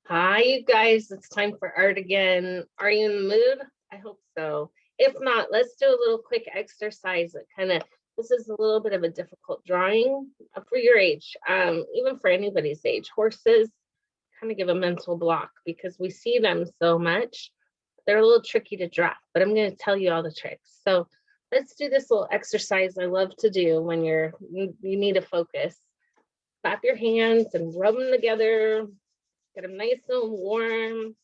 Hi, you guys. It's time for art again. Are you in the mood? I hope so. If not, let's do a little quick exercise that this is a little bit of a difficult drawing for your age, even for anybody's age. Horses kind of give a mental block because we see them so much. They're a little tricky to draw, but I'm going to tell you all the tricks. So let's do this little exercise I love to do when you need to focus. Clap your hands and rub them together. Get them nice and warm.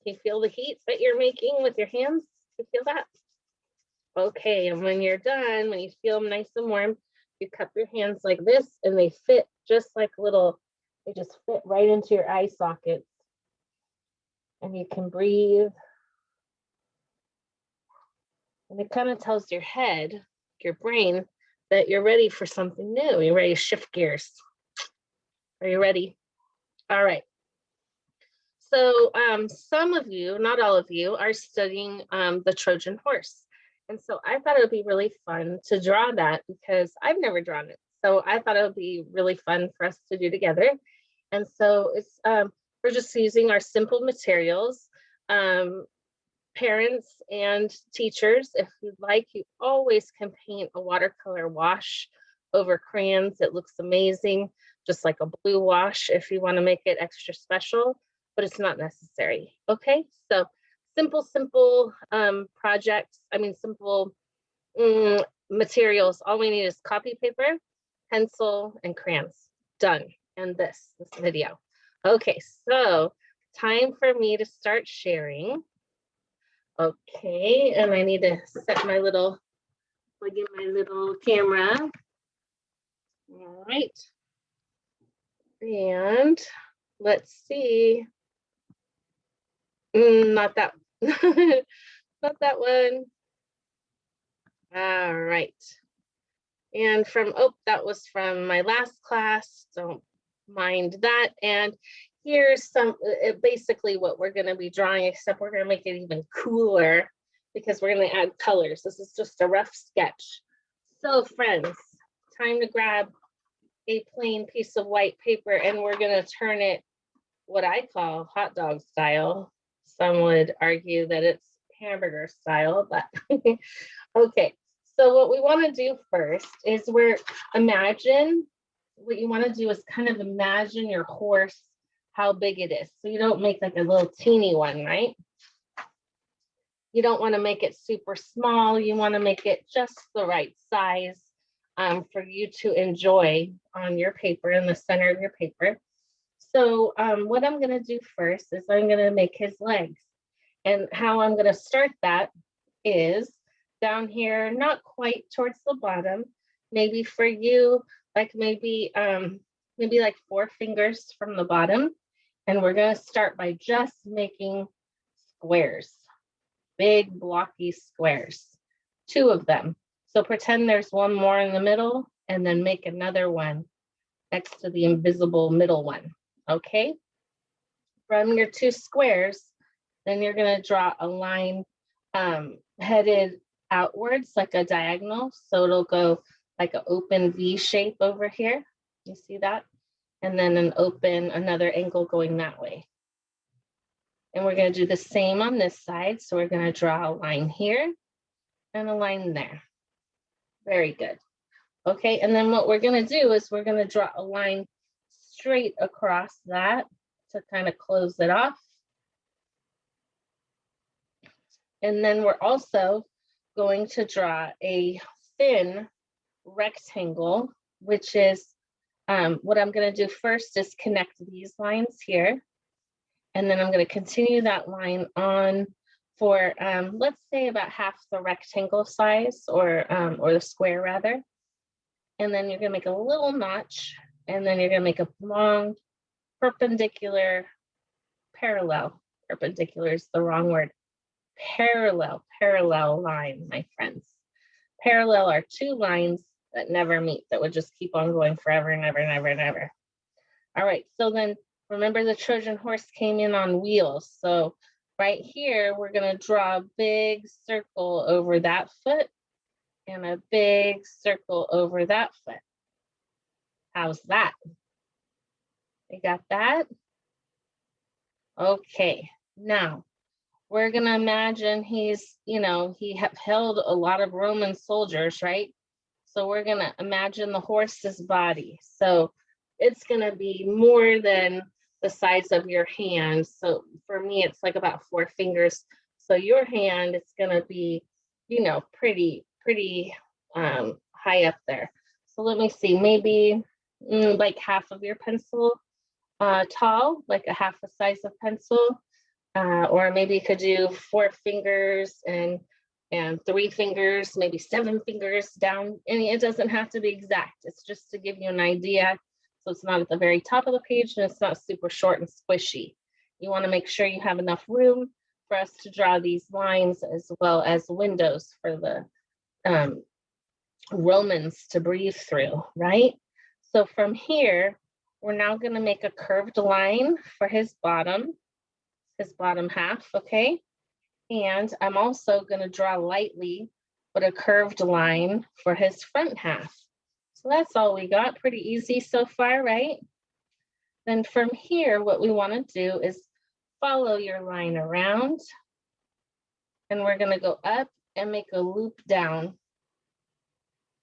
Can you feel the heat that you're making with your hands? You feel that? Okay, and when you're done, when you feel them nice and warm, you cup your hands like this and they fit just like they just fit right into your eye sockets. And you can breathe. And it kind of tells your head, your brain, that you're ready for something new. You're ready to shift gears. Are you ready? All right. So some of you, not all of you, are studying the Trojan horse. And so I thought it would be really fun to draw that because I've never drawn it. So I thought it would be really fun for us to do together. And so we're just using our simple materials. Parents and teachers, if you'd like, you always can paint a watercolor wash over crayons. It looks amazing, just like a blue wash if you want to make it extra special, but it's not necessary. Okay, so simple projects, simple materials. All we need is copy paper, pencil, and crayons. Done. And this video. Okay, so time for me to start sharing. Okay, and I need to set plug in my little camera. All right. And let's see. Not that, not that one. All right. And that was from my last class. Don't mind that. And here's basically what we're going to be drawing, except we're going to make it even cooler because we're going to add colors. This is just a rough sketch. So friends, time to grab a plain piece of white paper and we're going to turn it what I call hot dog style. Some would argue that it's hamburger style, but okay. So what we want to do first is what you want to do is kind of imagine your horse, how big it is. So you don't make like a little teeny one, right? You don't want to make it super small. You want to make it just the right size for you to enjoy on your paper, in the center of your paper. So what I'm going to do first is I'm going to make his legs. And how I'm going to start that is down here, not quite towards the bottom, maybe for you, like maybe like 4 fingers from the bottom. And we're going to start by just making squares, big blocky squares, 2 of them. So pretend there's one more in the middle and then make another one next to the invisible middle one. Okay. From your 2 squares, then you're going to draw a line headed outwards like a diagonal. So it'll go like an open V shape over here. You see that? And then another angle going that way. And we're going to do the same on this side. So we're going to draw a line here and a line there. Very good. Okay, and then what we're going to do is we're going to draw a line straight across that to kind of close it off. And then we're also going to draw a thin rectangle, which is what I'm going to do first is connect these lines here. And then I'm going to continue that line on for, let's say about half the rectangle size or the square rather. And then you're going to make a little notch, and then you're going to make a long perpendicular is the wrong word. Parallel line, my friends. Parallel are 2 lines that never meet, that would just keep on going forever and ever and ever and ever. All right, so then remember the Trojan horse came in on wheels. So right here, we're going to draw a big circle over that foot and a big circle over that foot. How's that? You got that? Okay, now we're gonna imagine he's, he held a lot of Roman soldiers, right? So we're gonna imagine the horse's body. So it's gonna be more than the size of your hand. So for me, it's like about 4 fingers. So your hand, it's gonna be, pretty high up there. So let me see, maybe like half of your pencil tall, like a half the size of pencil. Or maybe you could do 4 fingers and 3 fingers, maybe 7 fingers down. And it doesn't have to be exact. It's just to give you an idea. So it's not at the very top of the page and it's not super short and squishy. You want to make sure you have enough room for us to draw these lines as well as windows for the Romans to breathe through, right? So from here, we're now going to make a curved line for his bottom half, okay? And I'm also going to draw lightly, but a curved line for his front half. So that's all we got. Pretty easy so far, right? Then from here, what we want to do is follow your line around. And we're going to go up and make a loop down.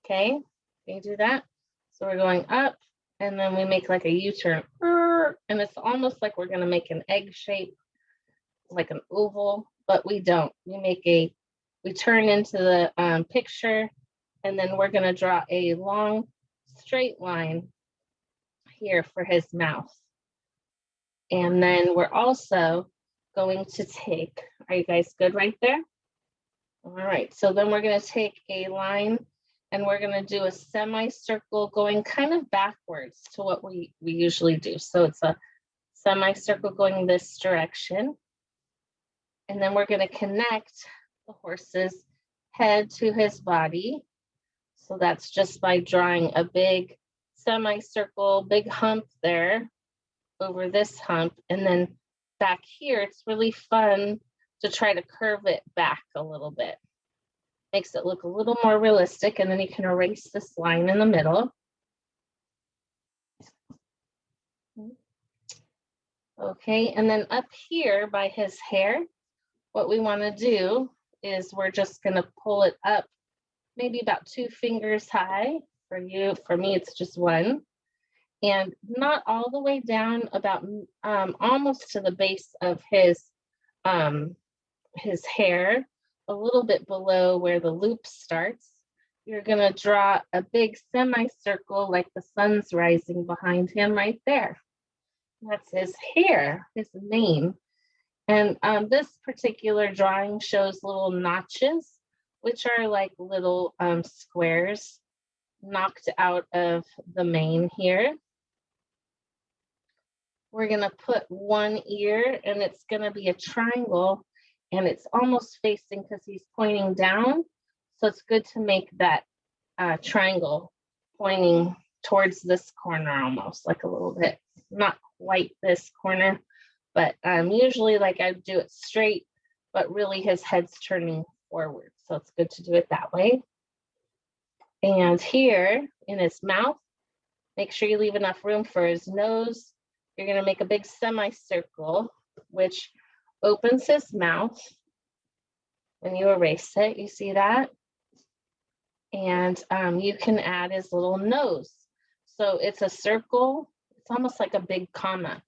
Okay, can you do that? So we're going up and then we make like a U-turn. And it's almost like we're going to make an egg shape, like an oval, but we don't. We turn into the picture, and then we're going to draw a long straight line here for his mouth. And then we're also going to take, are you guys good right there? All right, so then we're going to take a line and we're going to do a semicircle going kind of backwards to what we usually do. So it's a semicircle going this direction. And then we're going to connect the horse's head to his body. So that's just by drawing a big semicircle, big hump there over this hump. And then back here, it's really fun to try to curve it back a little bit. Makes it look a little more realistic. And then you can erase this line in the middle. Okay, and then up here by his hair, what we want to do is we're just going to pull it up maybe about 2 fingers high. For you, for me, it's just 1. And not all the way down, about almost to the base of his hair, a little bit below where the loop starts. You're going to draw a big semicircle like the sun's rising behind him right there. That's his hair, his mane. And this particular drawing shows little notches, which are like little squares knocked out of the mane here. We're going to put one ear, and it's going to be a triangle, and it's almost facing because he's pointing down. So it's good to make that triangle pointing towards this corner, almost like a little bit, not quite this corner, but usually like I do it straight, but really his head's turning forward. So it's good to do it that way. And here in his mouth, make sure you leave enough room for his nose. You're going to make a big semicircle, which opens his mouth when you erase it. You see that? And you can add his little nose. So it's a circle. It's almost like a big comma.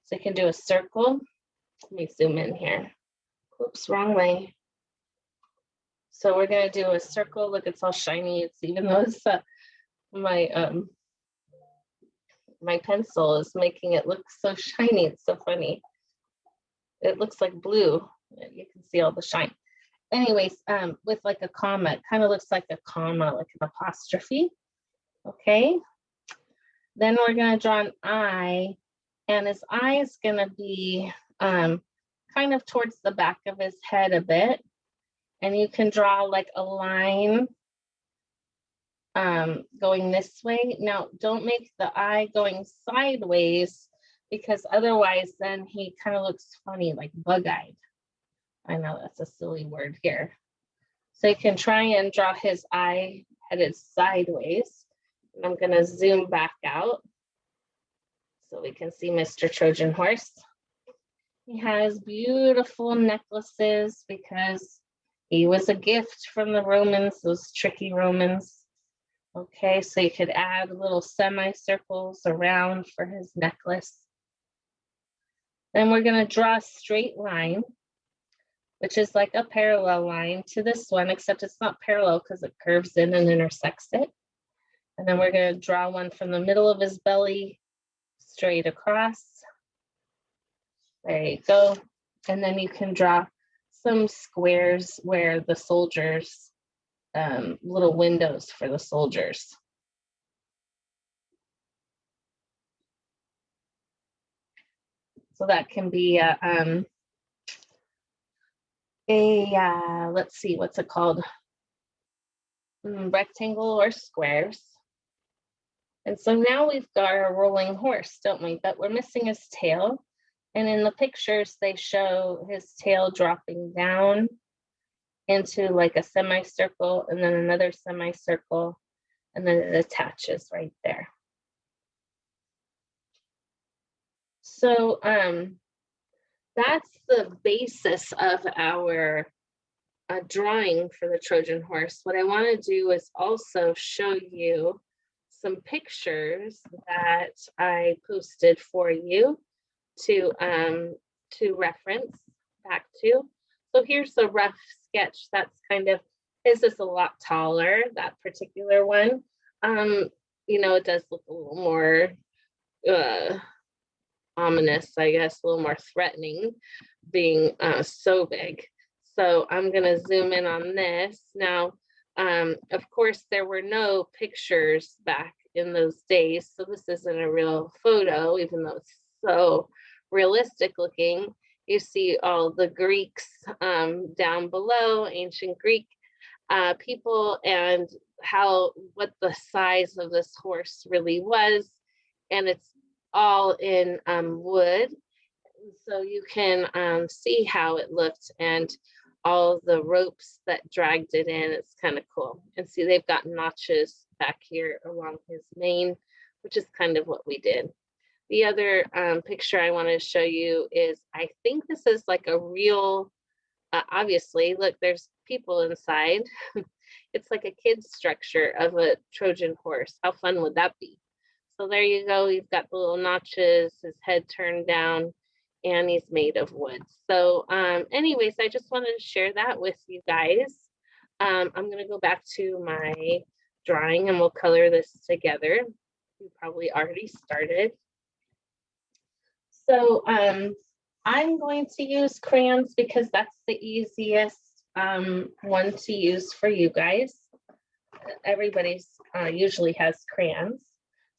So you can do a circle. Let me zoom in here. Oops, wrong way. So we're going to do a circle. Look, it's all shiny. It's even though it's my pencil is making it look so shiny. It's so funny. It looks like blue. You can see all the shine. Anyways, with like a comma, it kind of looks like a comma, like an apostrophe. Okay. Then we're going to draw an eye, and his eye is going to be kind of towards the back of his head a bit. And you can draw like a line going this way. Now, don't make the eye going sideways, because otherwise then he kind of looks funny, like bug-eyed. I know that's a silly word here. So you can try and draw his eye headed sideways. And I'm going to zoom back out so we can see Mr. Trojan Horse. He has beautiful necklaces because he was a gift from the Romans, those tricky Romans. Okay, so you could add little semicircles around for his necklace. Then we're going to draw a straight line, which is like a parallel line to this one, except it's not parallel because it curves in and intersects it. And then we're going to draw one from the middle of his belly straight across. There you go. And then you can draw some squares where the soldiers, little windows for the soldiers. So that can be let's see, what's it called? Rectangle or squares. And so now we've got our rolling horse, don't we? But we're missing his tail. And in the pictures, they show his tail dropping down into like a semicircle and then another semicircle, and then it attaches right there. So that's the basis of our drawing for the Trojan horse. What I want to do is also show you some pictures that I posted for you to reference back to. So here's a rough sketch. That's kind of, his is a lot taller, that particular one. You know, it does look a little more ominous, I guess, a little more threatening, being so big. So I'm going to zoom in on this. Now, of course, there were no pictures back in those days, so this isn't a real photo, even though it's so realistic looking. You see all the Greeks down below, ancient Greek people, and what the size of this horse really was. And it's all in wood. So you can see how it looked and all the ropes that dragged it in. It's kind of cool. And see, they've got notches back here along his mane, which is kind of what we did. The other picture I want to show you is, I think this is like a real, obviously, look, there's people inside. It's like a kid's structure of a Trojan horse. How fun would that be? So there you go. He's got the little notches, his head turned down, and he's made of wood. So anyways, I just wanted to share that with you guys. I'm going to go back to my drawing and we'll color this together. You probably already started. So I'm going to use crayons because that's the easiest one to use for you guys. Everybody's usually has crayons.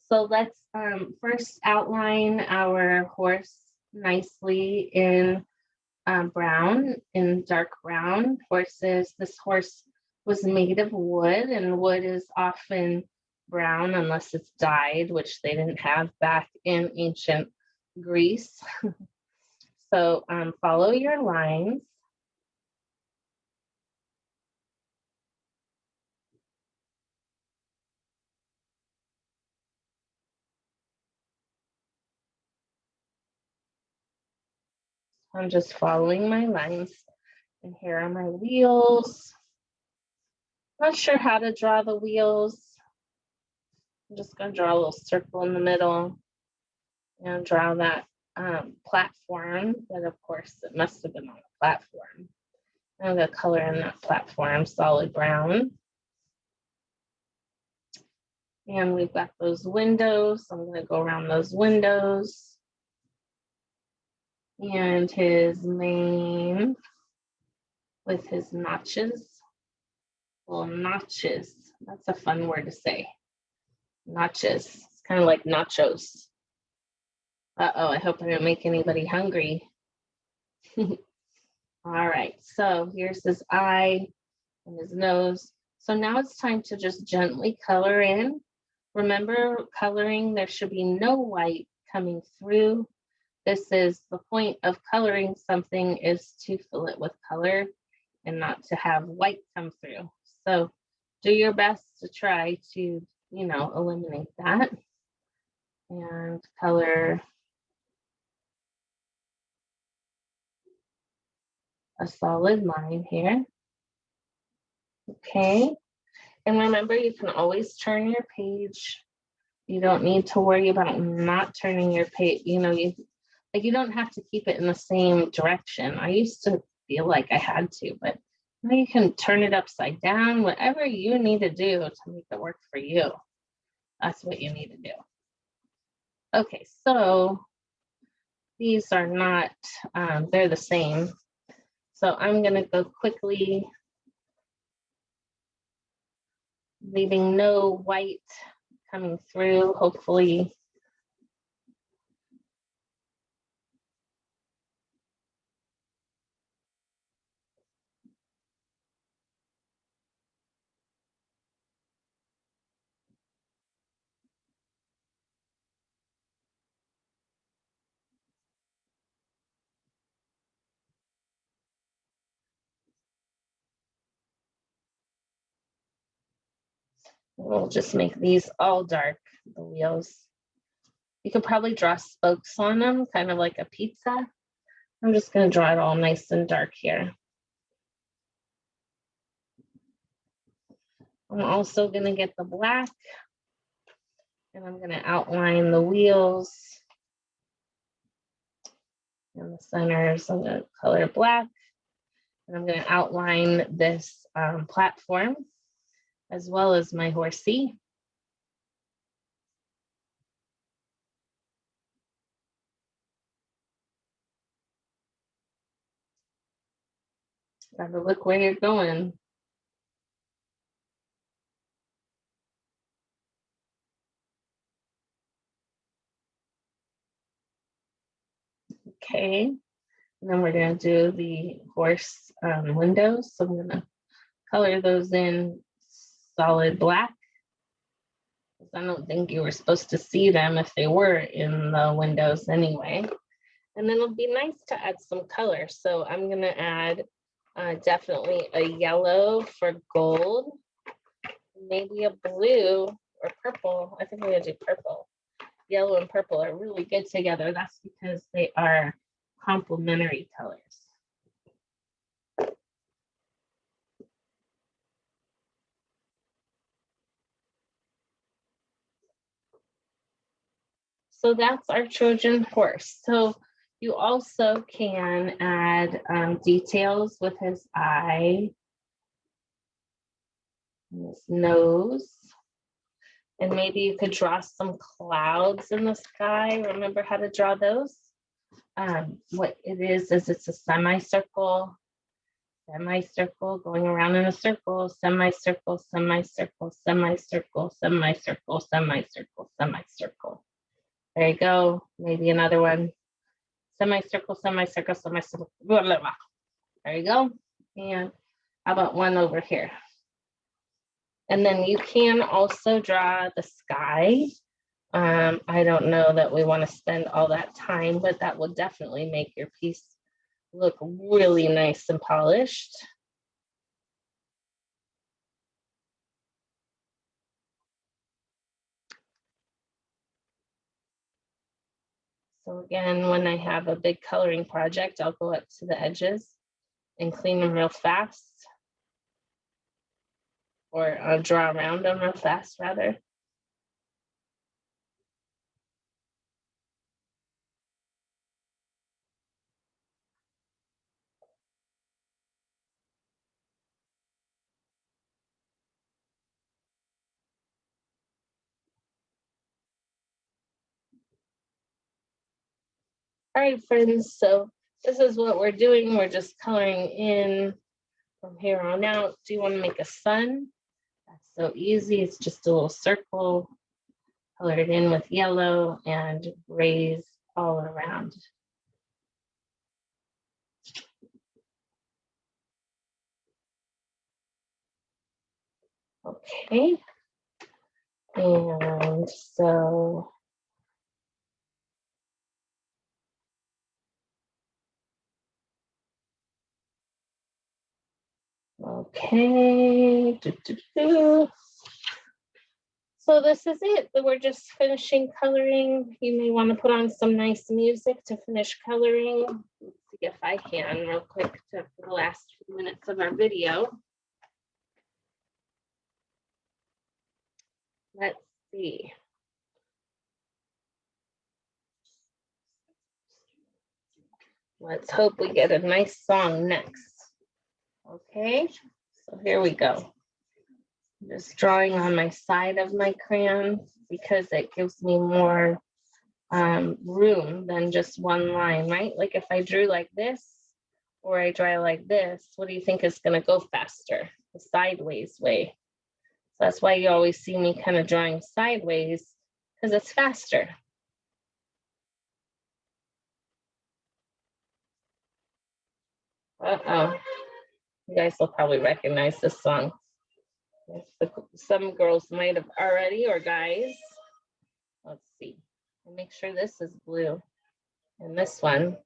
So let's first outline our horse nicely in brown, in dark brown. This horse was made of wood, and wood is often brown unless it's dyed, which they didn't have back in ancient Greece. So follow your lines. I'm just following my lines. And here are my wheels. Not sure how to draw the wheels. I'm just going to draw a little circle in the middle and draw that platform, but of course it must have been on a platform. I'm going to color in that platform solid brown. And we've got those windows. So I'm going to go around those windows. And his mane with his notches. Little notches. That's a fun word to say. Notches. It's kind of like nachos. Uh-oh, I hope I don't make anybody hungry. All right, so here's his eye and his nose. So now it's time to just gently color in. Remember, coloring, there should be no white coming through. This is the point of coloring something, is to fill it with color and not to have white come through. So do your best to try to, eliminate that. And color a solid line here. Okay, and remember, you can always turn your page. You don't need to worry about not turning your page. You know, you don't have to keep it in the same direction. I used to feel like I had to, but now you can turn it upside down, whatever you need to do to make it work for you. That's what you need to do. Okay, so these are not, they're the same. So I'm gonna go quickly, leaving no white coming through, hopefully. We'll just make these all dark, the wheels. You could probably draw spokes on them, kind of like a pizza. I'm just going to draw it all nice and dark here. I'm also going to get the black, and I'm going to outline the wheels and the centers. I'm going to color black, and I'm going to outline this platform as well as my horsey. Gotta look where you're going. Okay, and then we're going to do the horse windows. So I'm going to color those in solid black. I don't think you were supposed to see them if they were in the windows anyway. And then it'll be nice to add some color. So I'm going to add definitely a yellow for gold, maybe a blue or purple. I think I'm going to do purple. Yellow and purple are really good together. That's because they are complementary colors. So that's our Trojan horse. So you also can add details with his eye, and his nose, and maybe you could draw some clouds in the sky. Remember how to draw those? What it is it's a semicircle, semicircle, going around in a circle, semicircle, semicircle, semicircle, semicircle, semicircle, semicircle. There you go. Maybe another one. Semicircle, semicircle, semicircle. Blah, blah, blah. There you go. And how about one over here? And then you can also draw the sky. I don't know that we want to spend all that time, but that will definitely make your piece look really nice and polished. So again, when I have a big coloring project, I'll go up to the edges and clean them real fast, or I'll draw around them real fast rather. All right, friends, so this is what we're doing. We're just coloring in from here on out. Do you want to make a sun? That's so easy. It's just a little circle, color it in with yellow and rays all around. Okay, and so okay. So this is it. We're just finishing coloring. You may want to put on some nice music to finish coloring. Let's see if I can real quick for the last few minutes of our video. Let's see. Let's hope we get a nice song next. Okay, so here we go. I'm just drawing on my side of my crayon because it gives me more room than just one line, right? Like if I drew like this or I draw like this, what do you think is going to go faster? The sideways way. So that's why you always see me kind of drawing sideways, because it's faster. Uh-oh. You guys will probably recognize this song. Some girls might have already, or guys. Let's see. And make sure this is blue. And this one.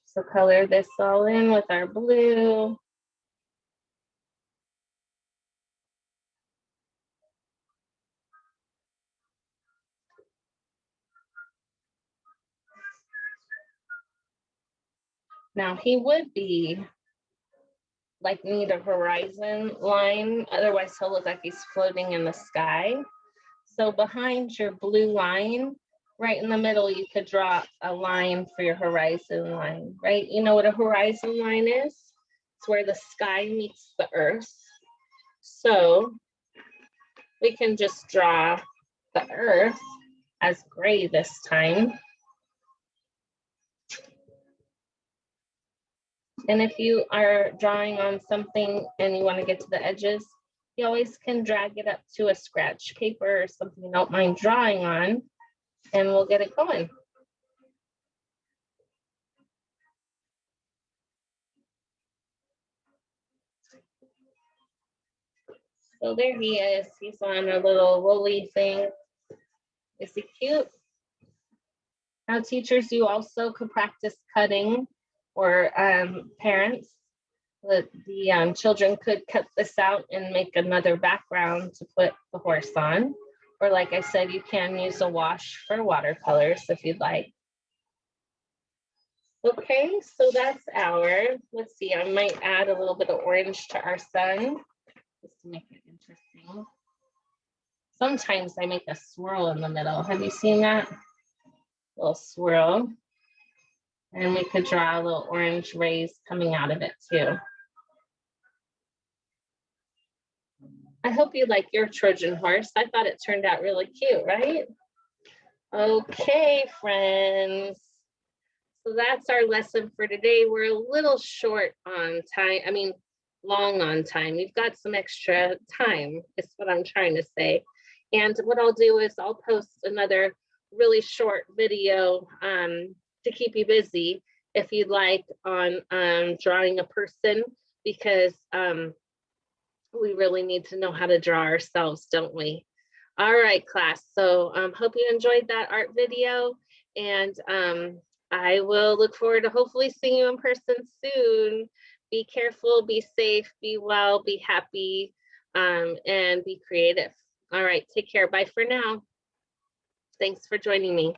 So color this all in with our blue. Now he would be like need a horizon line, otherwise he'll look like he's floating in the sky. So behind your blue line, right in the middle, you could draw a line for your horizon line, right? You know what a horizon line is? It's where the sky meets the earth. So we can just draw the earth as gray this time. And if you are drawing on something and you want to get to the edges, you always can drag it up to a scratch paper or something you don't mind drawing on, and we'll get it going. So there he is. He's on a little woolly thing. Is he cute? Now, teachers, you also could practice cutting, or parents. The children could cut this out and make another background to put the horse on. Or like I said, you can use a wash for watercolors if you'd like. Okay, so that's let's see, I might add a little bit of orange to our sun, just to make it interesting. Sometimes I make a swirl in the middle. Have you seen that? A little swirl. And we could draw a little orange rays coming out of it too. I hope you like your Trojan horse. I thought it turned out really cute, right? Okay, friends. So that's our lesson for today. We're a little short on time. Long on time. We've got some extra time, is what I'm trying to say. And what I'll do is I'll post another really short video to keep you busy if you'd like on drawing a person, because we really need to know how to draw ourselves, don't we? All right, class. So hope you enjoyed that art video, and I will look forward to hopefully seeing you in person soon. Be careful, be safe, be well, be happy, and be creative. All right, take care. Bye for now. Thanks for joining me.